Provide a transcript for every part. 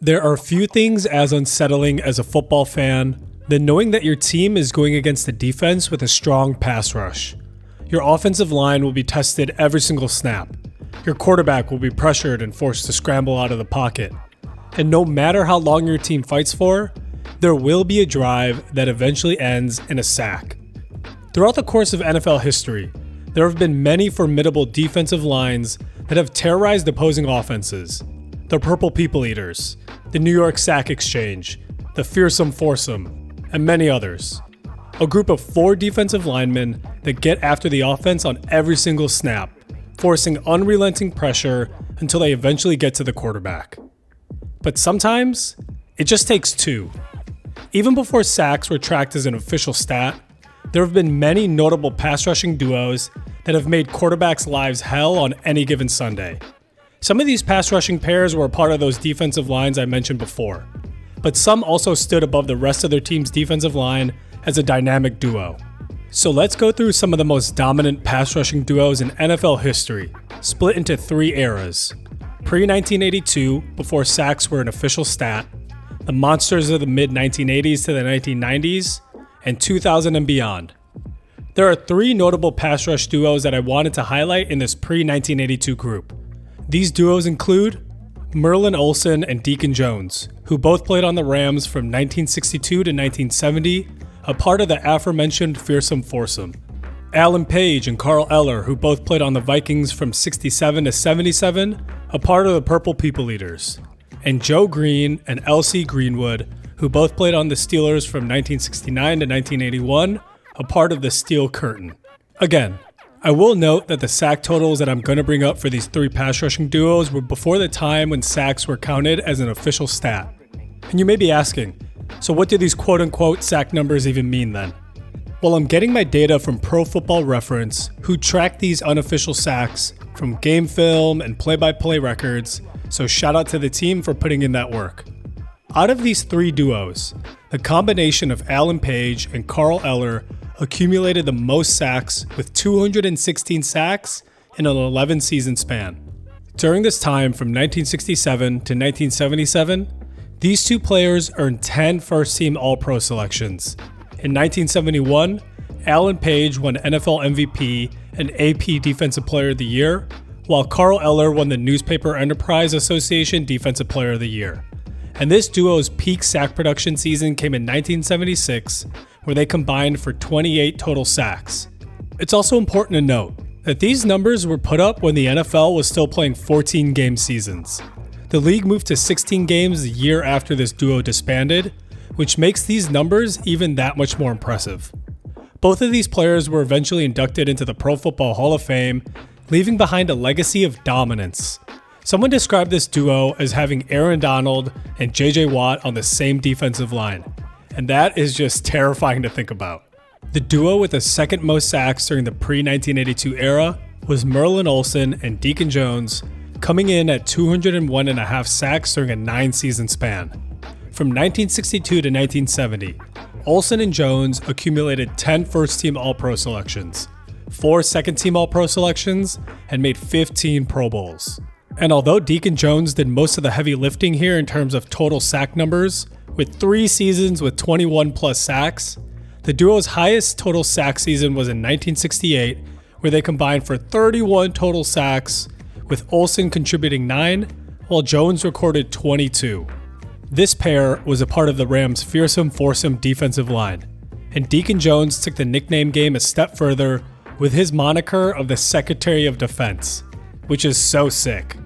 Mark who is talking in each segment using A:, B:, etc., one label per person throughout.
A: There are few things as unsettling as a football fan than knowing that your team is going against a defense with a strong pass rush. Your offensive line will be tested every single snap. Your quarterback will be pressured and forced to scramble out of the pocket. And no matter how long your team fights for, there will be a drive that eventually ends in a sack. Throughout the course of NFL history, there have been many formidable defensive lines that have terrorized opposing offenses. The Purple People Eaters, the New York Sack Exchange, the Fearsome Foursome, and many others. A group of 4 defensive linemen that get after the offense on every single snap, forcing unrelenting pressure until they eventually get to the quarterback. But sometimes, it just takes 2. Even before sacks were tracked as an official stat, there have been many notable pass rushing duos that have made quarterbacks' lives hell on any given Sunday. Some of these pass rushing pairs were a part of those defensive lines I mentioned before, but some also stood above the rest of their team's defensive line as a dynamic duo. So let's go through some of the most dominant pass rushing duos in NFL history, split into 3 eras. Pre-1982, before sacks were an official stat, the monsters of the mid-1980s to the 1990s, and 2000 and beyond. There are 3 notable pass rush duos that I wanted to highlight in this pre-1982 group. These duos include Merlin Olsen and Deacon Jones, who both played on the Rams from 1962 to 1970, a part of the aforementioned Fearsome Foursome. Alan Page and Carl Eller, who both played on the Vikings from 67 to 77, a part of the Purple People Eaters. And Joe Green and L.C. Greenwood, who both played on the Steelers from 1969 to 1981, a part of the Steel Curtain. Again, I will note that the sack totals that I'm going to bring up for these 3 pass rushing duos were before the time when sacks were counted as an official stat. And you may be asking, so what do these quote-unquote sack numbers even mean then? Well, I'm getting my data from Pro Football Reference, who track these unofficial sacks from game film and play-by-play records, so shout out to the team for putting in that work. Out of these 3 duos, the combination of Alan Page and Carl Eller accumulated the most sacks with 216 sacks in an 11-season span. During this time from 1967 to 1977, these 2 players earned 10 first-team All-Pro selections. In 1971, Alan Page won NFL MVP and AP Defensive Player of the Year, while Carl Eller won the Newspaper Enterprise Association Defensive Player of the Year. And this duo's peak sack production season came in 1976, where they combined for 28 total sacks. It's also important to note that these numbers were put up when the NFL was still playing 14-game seasons. The league moved to 16 games the year after this duo disbanded, which makes these numbers even that much more impressive. Both of these players were eventually inducted into the Pro Football Hall of Fame, leaving behind a legacy of dominance. Someone described this duo as having Aaron Donald and J.J. Watt on the same defensive line, and that is just terrifying to think about. The duo with the second most sacks during the pre-1982 era was Merlin Olsen and Deacon Jones, coming in at 201.5 sacks during a 9-season span. From 1962 to 1970, Olsen and Jones accumulated 10 first-team All-Pro selections, 4 second-team All-Pro selections, and made 15 Pro Bowls. And although Deacon Jones did most of the heavy lifting here in terms of total sack numbers, with 3 seasons with 21 plus sacks, the duo's highest total sack season was in 1968, where they combined for 31 total sacks, with Olsen contributing 9, while Jones recorded 22. This pair was a part of the Rams' Fearsome Foursome defensive line, and Deacon Jones took the nickname game a step further with his moniker of the Secretary of Defense, which is so sick.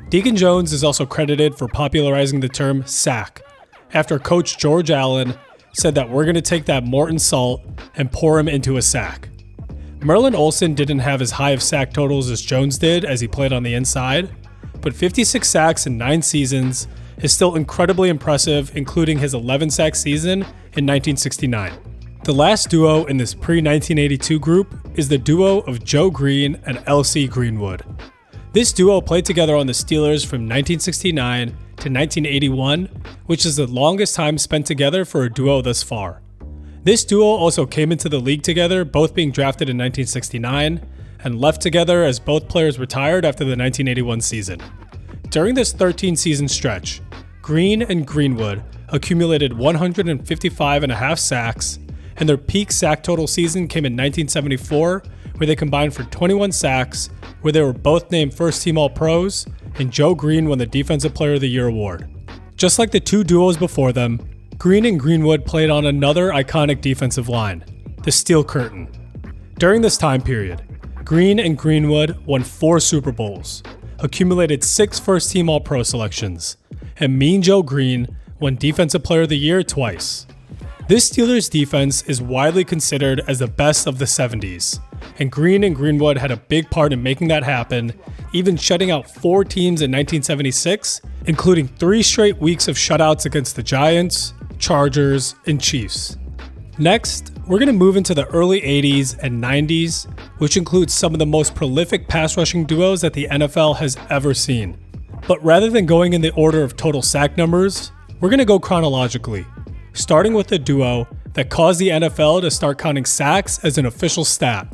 A: Deacon Jones is also credited for popularizing the term sack, after Coach George Allen said that we're going to take that Morton salt and pour him into a sack. Merlin Olsen didn't have as high of sack totals as Jones did as he played on the inside, but 56 sacks in 9 seasons is still incredibly impressive, including his 11-sack season in 1969. The last duo in this pre-1982 group is the duo of Joe Green and L.C. Greenwood. This duo played together on the Steelers from 1969 to 1981, which is the longest time spent together for a duo thus far. This duo also came into the league together, both being drafted in 1969, and left together as both players retired after the 1981 season. During this 13-season stretch, Green and Greenwood accumulated 155.5 sacks, and their peak sack total season came in 1974, where they combined for 21 sacks, where they were both named first-team All-Pros, and Joe Green won the Defensive Player of the Year award. Just like the two duos before them, Green and Greenwood played on another iconic defensive line, the Steel Curtain. During this time period, Green and Greenwood won 4 Super Bowls, accumulated 6 first-team All-Pro selections, and Mean Joe Green won Defensive Player of the Year twice. This Steelers defense is widely considered as the best of the 70s, and Green and Greenwood had a big part in making that happen, even shutting out 4 teams in 1976, including 3 straight weeks of shutouts against the Giants, Chargers, and Chiefs. Next, we're going to move into the early 80s and 90s, which includes some of the most prolific pass rushing duos that the NFL has ever seen. But rather than going in the order of total sack numbers, we're going to go chronologically, starting with the duo that caused the NFL to start counting sacks as an official stat.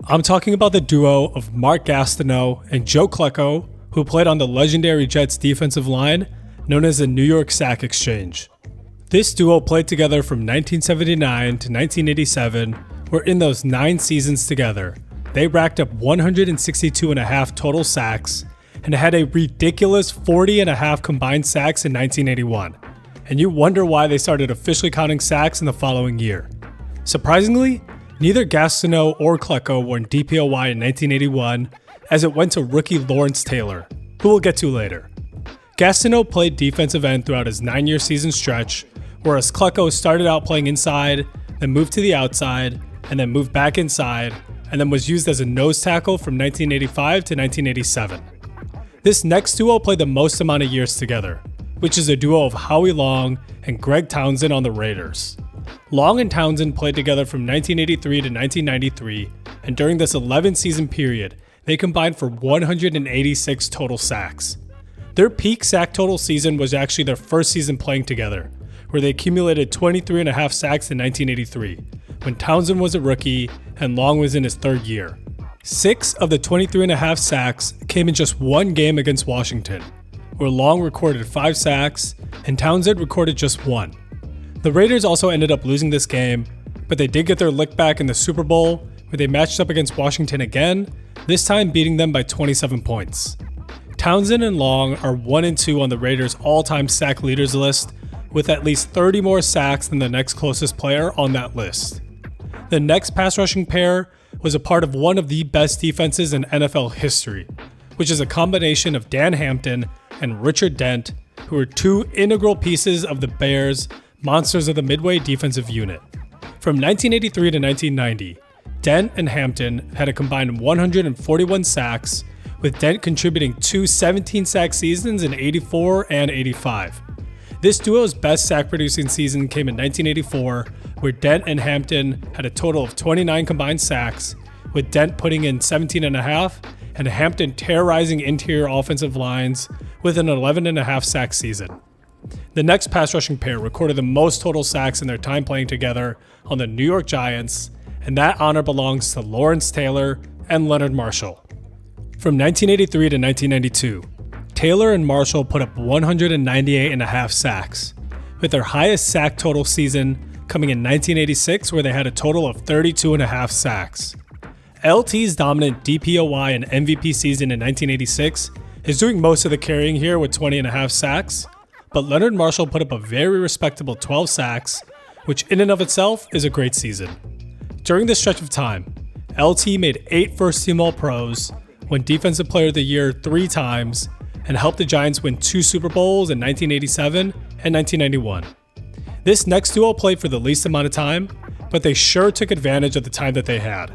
A: I'm talking about the duo of Mark Gastineau and Joe Klecko, who played on the legendary Jets defensive line known as the New York Sack Exchange. This duo played together from 1979 to 1987, where in those 9 seasons together, they racked up 162.5 total sacks and had a ridiculous 40.5 combined sacks in 1981. And you wonder why they started officially counting sacks in the following year. Surprisingly, neither Gastineau or Klecko won DPOY in 1981, as it went to rookie Lawrence Taylor, who we'll get to later. Gastineau played defensive end throughout his 9-year season stretch, whereas Klecko started out playing inside, then moved to the outside, and then moved back inside, and then was used as a nose tackle from 1985 to 1987. This next duo played the most amount of years together, which is a duo of Howie Long and Greg Townsend on the Raiders. Long and Townsend played together from 1983 to 1993, and during this 11-season period, they combined for 186 total sacks. Their peak sack total season was actually their first season playing together, where they accumulated 23.5 sacks in 1983, when Townsend was a rookie and Long was in his 3rd year. 6 of the 23.5 sacks came in just one game against Washington, where Long recorded 5 sacks and Townsend recorded just 1. The Raiders also ended up losing this game, but they did get their lick back in the Super Bowl, where they matched up against Washington again, this time beating them by 27 points. Townsend and Long are 1 and 2 on the Raiders' all-time sack leaders list, with at least 30 more sacks than the next closest player on that list. The next pass rushing pair was a part of one of the best defenses in NFL history, which is a combination of Dan Hampton and Richard Dent, who were 2 integral pieces of the Bears' Monsters of the Midway defensive unit. From 1983 to 1990, Dent and Hampton had a combined 141 sacks, with Dent contributing 2 17-sack seasons in 84 and 85. This duo's best sack-producing season came in 1984, where Dent and Hampton had a total of 29 combined sacks, with Dent putting in 17.5 and Hampton terrorizing interior offensive lines with an 11.5 sack season. The next pass rushing pair recorded the most total sacks in their time playing together on the New York Giants, and that honor belongs to Lawrence Taylor and Leonard Marshall. From 1983 to 1992, Taylor and Marshall put up 198.5 sacks, with their highest sack total season coming in 1986, where they had a total of 32.5 sacks. LT's dominant DPOY and MVP season in 1986 is doing most of the carrying here with 20.5 sacks, but Leonard Marshall put up a very respectable 12 sacks, which in and of itself is a great season. During this stretch of time, LT made 8 first-team All-Pros, won Defensive Player of the Year 3 times, and helped the Giants win 2 Super Bowls in 1987 and 1991. This next duo played for the least amount of time, but they sure took advantage of the time that they had.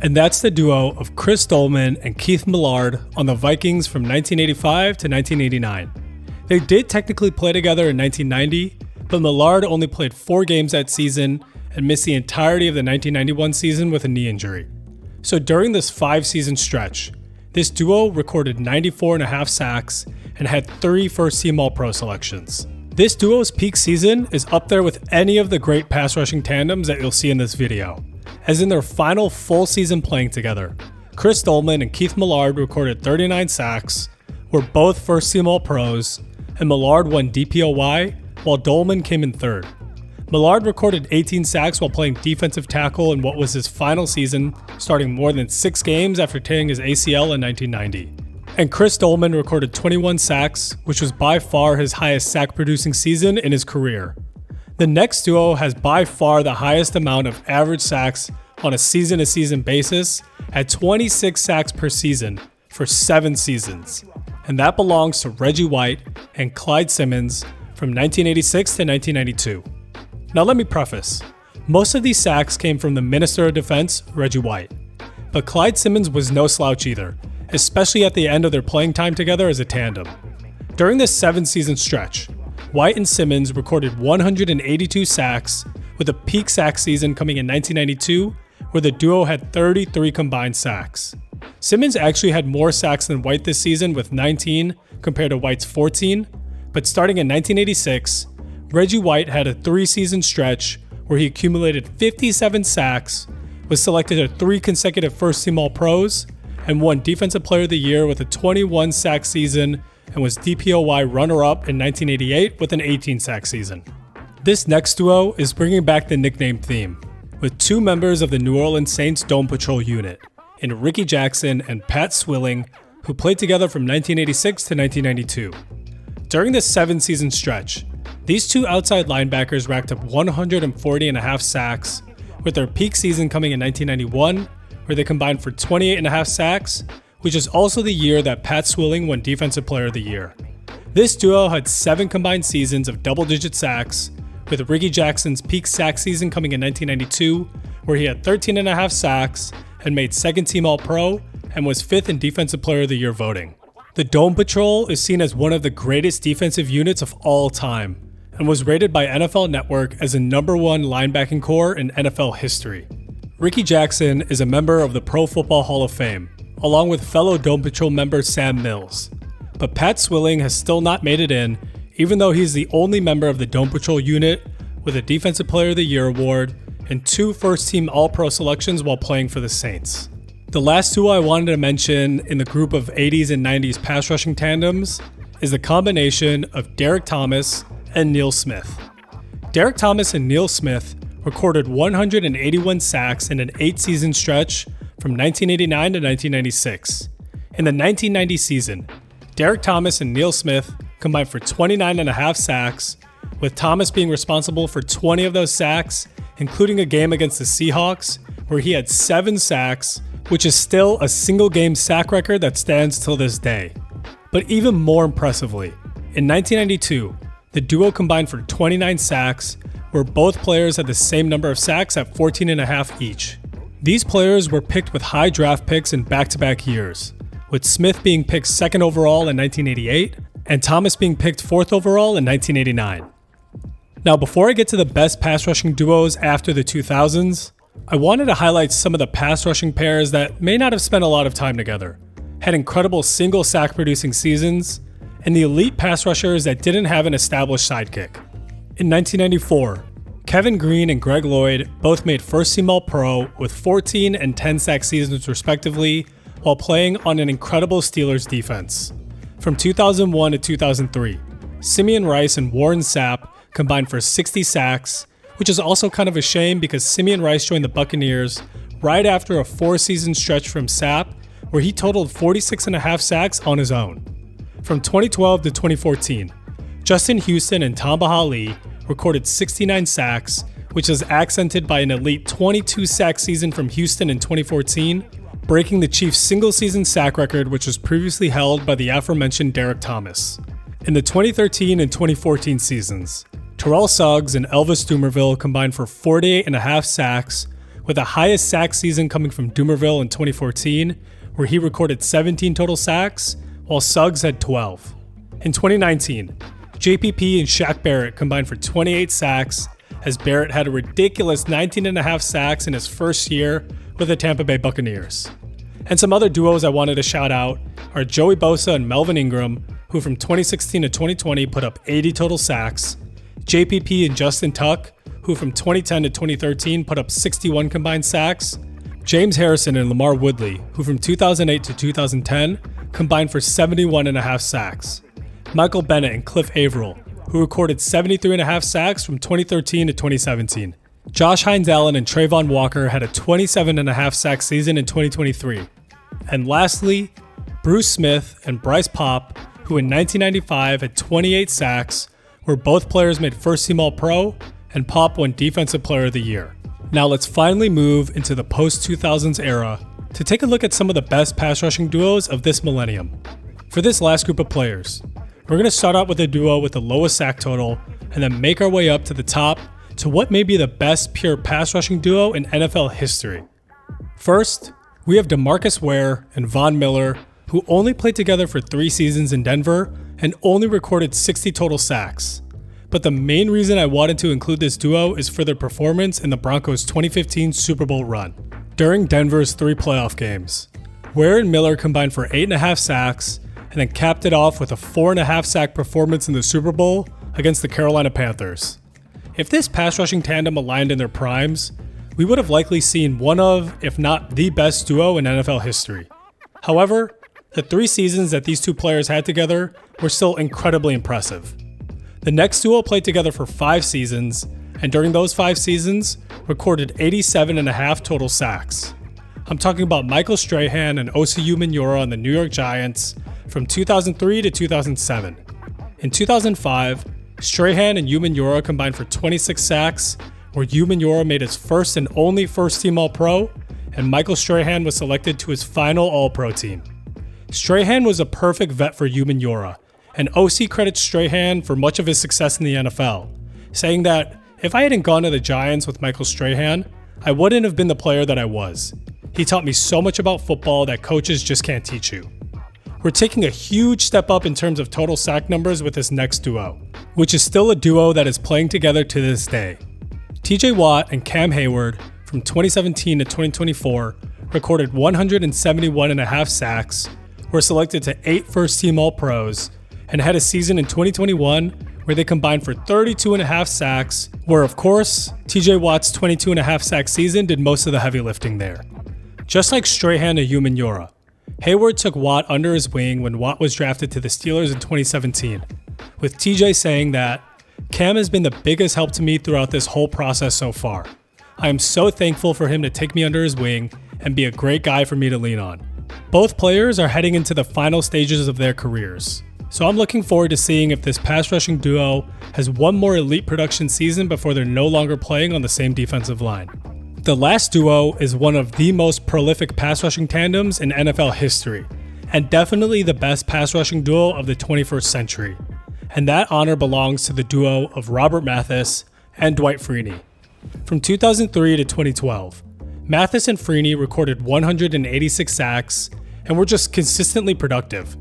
A: And that's the duo of Chris Dolman and Keith Millard on the Vikings from 1985 to 1989. They did technically play together in 1990, but Millard only played 4 games that season and missed the entirety of the 1991 season with a knee injury. So during this 5-season stretch, this duo recorded 94.5 sacks and had 3 first-team All-Pro selections. This duo's peak season is up there with any of the great pass rushing tandems that you'll see in this video, as in their final full season playing together, Chris Dolman and Keith Millard recorded 39 sacks, were both first-team All-Pros, and Millard won DPOY, while Dolman came in third. Millard recorded 18 sacks while playing defensive tackle in what was his final season, starting more than 6 games after tearing his ACL in 1990. And Chris Dolman recorded 21 sacks, which was by far his highest sack-producing season in his career. The next duo has by far the highest amount of average sacks on a season-to-season basis at 26 sacks per season for 7 seasons. And that belongs to Reggie White and Clyde Simmons from 1986 to 1992. Now let me preface, most of these sacks came from the Minister of Defense, Reggie White. But Clyde Simmons was no slouch either, especially at the end of their playing time together as a tandem. During this 7-season stretch, White and Simmons recorded 182 sacks, with a peak sack season coming in 1992, where the duo had 33 combined sacks. Simmons actually had more sacks than White this season with 19 compared to White's 14, but starting in 1986, Reggie White had a 3-season stretch where he accumulated 57 sacks, was selected to 3 consecutive first-team All-Pros, and won Defensive Player of the Year with a 21-sack season and was DPOY runner-up in 1988 with an 18-sack season. This next duo is bringing back the nickname theme, with 2 members of the New Orleans Saints Dome Patrol unit, in Ricky Jackson and Pat Swilling, who played together from 1986 to 1992. During this 7-season stretch, these 2 outside linebackers racked up 140.5 sacks, with their peak season coming in 1991, where they combined for 28.5 sacks, which is also the year that Pat Swilling won Defensive Player of the Year. This duo had 7 combined seasons of double-digit sacks, with Ricky Jackson's peak sack season coming in 1992, where he had 13.5 sacks and made second-team All-Pro and was 5th in Defensive Player of the Year voting. The Dome Patrol is seen as one of the greatest defensive units of all time, and was rated by NFL Network as the #1 linebacking core in NFL history. Ricky Jackson is a member of the Pro Football Hall of Fame, along with fellow Dome Patrol member Sam Mills. But Pat Swilling has still not made it in, even though he's the only member of the Dome Patrol unit with a Defensive Player of the Year award and 2 first-team All-Pro selections while playing for the Saints. The last duo I wanted to mention in the group of 80s and 90s pass rushing tandems is the combination of Derek Thomas and Neil Smith. Derek Thomas and Neil Smith recorded 181 sacks in an 8-season stretch from 1989 to 1996. In the 1990 season, Derek Thomas and Neil Smith combined for 29.5 sacks, with Thomas being responsible for 20 of those sacks, including a game against the Seahawks, where he had 7 sacks, which is still a single-game sack record that stands till this day. But even more impressively, in 1992, the duo combined for 29 sacks, where both players had the same number of sacks at 14.5 each. These players were picked with high draft picks in back-to-back years, with Smith being picked 2nd overall in 1988 and Thomas being picked 4th overall in 1989. Now, before I get to the best pass rushing duos after the 2000s, I wanted to highlight some of the pass rushing pairs that may not have spent a lot of time together, had incredible single sack producing seasons, and the elite pass rushers that didn't have an established sidekick. In 1994, Kevin Green and Greg Lloyd both made first-team All-Pro with 14 and 10 sack seasons respectively, while playing on an incredible Steelers defense. From 2001 to 2003, Simeon Rice and Warren Sapp combined for 60 sacks, which is also kind of a shame because Simeon Rice joined the Buccaneers right after a 4-season stretch from Sapp, where he totaled 46.5 sacks on his own. From 2012 to 2014, Justin Houston and Tamba Hali recorded 69 sacks, which is accented by an elite 22-sack season from Houston in 2014, breaking the Chiefs' single-season sack record, which was previously held by the aforementioned Derek Thomas. In the 2013 and 2014 seasons, Terrell Suggs and Elvis Dumervil combined for 48.5 sacks, with the highest sack season coming from Dumervil in 2014, where he recorded 17 total sacks, while Suggs had 12. In 2019, JPP and Shaq Barrett combined for 28 sacks, as Barrett had a ridiculous 19.5 sacks in his first year with the Tampa Bay Buccaneers. And some other duos I wanted to shout out are Joey Bosa and Melvin Ingram, who from 2016 to 2020 put up 80 total sacks, JPP and Justin Tuck, who from 2010 to 2013 put up 61 combined sacks, James Harrison and Lamar Woodley, who from 2008 to 2010 combined for 71.5 sacks. Michael Bennett and Cliff Averill, who recorded 73.5 sacks from 2013 to 2017. Josh Hines Allen and Trayvon Walker had a 27.5 sack season in 2023. And lastly, Bruce Smith and Bryce Popp, who in 1995 had 28 sacks, where both players made first-team All-Pro, and Popp won Defensive Player of the Year. Now let's finally move into the post-2000s era to take a look at some of the best pass rushing duos of this millennium. For this last group of players, we're going to start out with a duo with the lowest sack total and then make our way up to the top to what may be the best pure pass rushing duo in NFL history. First, we have DeMarcus Ware and Von Miller, who only played together for 3 seasons in Denver and only recorded 60 total sacks. But the main reason I wanted to include this duo is for their performance in the Broncos' 2015 Super Bowl run. During Denver's 3 playoff games, Ware and Miller combined for 8.5 sacks and then capped it off with a 4.5 sack performance in the Super Bowl against the Carolina Panthers. If this pass rushing tandem aligned in their primes, we would have likely seen one of, if not the best duo in NFL history. However, the 3 seasons that these two players had together were still incredibly impressive. The next duo played together for 5 seasons, and during those 5 seasons, recorded 87.5 total sacks. I'm talking about Michael Strahan and Osi Umenyiora on the New York Giants from 2003 to 2007. In 2005, Strahan and Umenyiora combined for 26 sacks, where Umenyiora made his first and only first-team All-Pro, and Michael Strahan was selected to his final All-Pro team. Strahan was a perfect vet for Umenyiora, and OC credits Strahan for much of his success in the NFL, saying that if I hadn't gone to the Giants with Michael Strahan, I wouldn't have been the player that I was. He taught me so much about football that coaches just can't teach you. We're taking a huge step up in terms of total sack numbers with this next duo, which is still a duo that is playing together to this day. TJ Watt and Cam Hayward from 2017 to 2024 recorded 171.5 sacks, were selected to 8 first-team All-Pros, and had a season in 2021 where they combined for 32.5 sacks, where of course, TJ Watt's 22.5 sack season did most of the heavy lifting there. Just like Strahan and Umenyiora, Hayward took Watt under his wing when Watt was drafted to the Steelers in 2017, with TJ saying that, "Cam has been the biggest help to me throughout this whole process so far. I am so thankful for him to take me under his wing and be a great guy for me to lean on." Both players are heading into the final stages of their careers, so I'm looking forward to seeing if this pass rushing duo has one more elite production season before they're no longer playing on the same defensive line. The last duo is one of the most prolific pass rushing tandems in NFL history, and definitely the best pass rushing duo of the 21st century. And that honor belongs to the duo of Robert Mathis and Dwight Freeney. From 2003 to 2012, Mathis and Freeney recorded 186 sacks and were just consistently productive.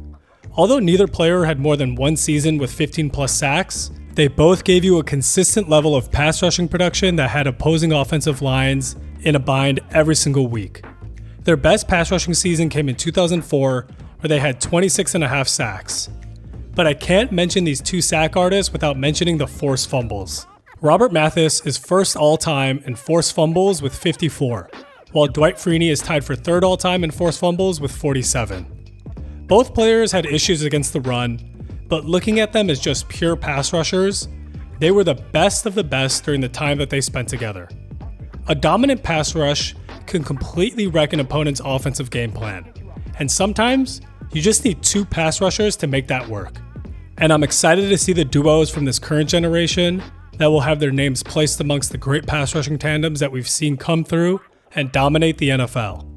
A: Although neither player had more than one season with 15 plus sacks, they both gave you a consistent level of pass rushing production that had opposing offensive lines in a bind every single week. Their best pass rushing season came in 2004, where they had 26.5 sacks. But I can't mention these two sack artists without mentioning the forced fumbles. Robert Mathis is first all-time in forced fumbles with 54, while Dwight Freeney is tied for third all-time in forced fumbles with 47. Both players had issues against the run, but looking at them as just pure pass rushers, they were the best of the best during the time that they spent together. A dominant pass rush can completely wreck an opponent's offensive game plan, and sometimes you just need 2 pass rushers to make that work. And I'm excited to see the duos from this current generation that will have their names placed amongst the great pass rushing tandems that we've seen come through and dominate the NFL.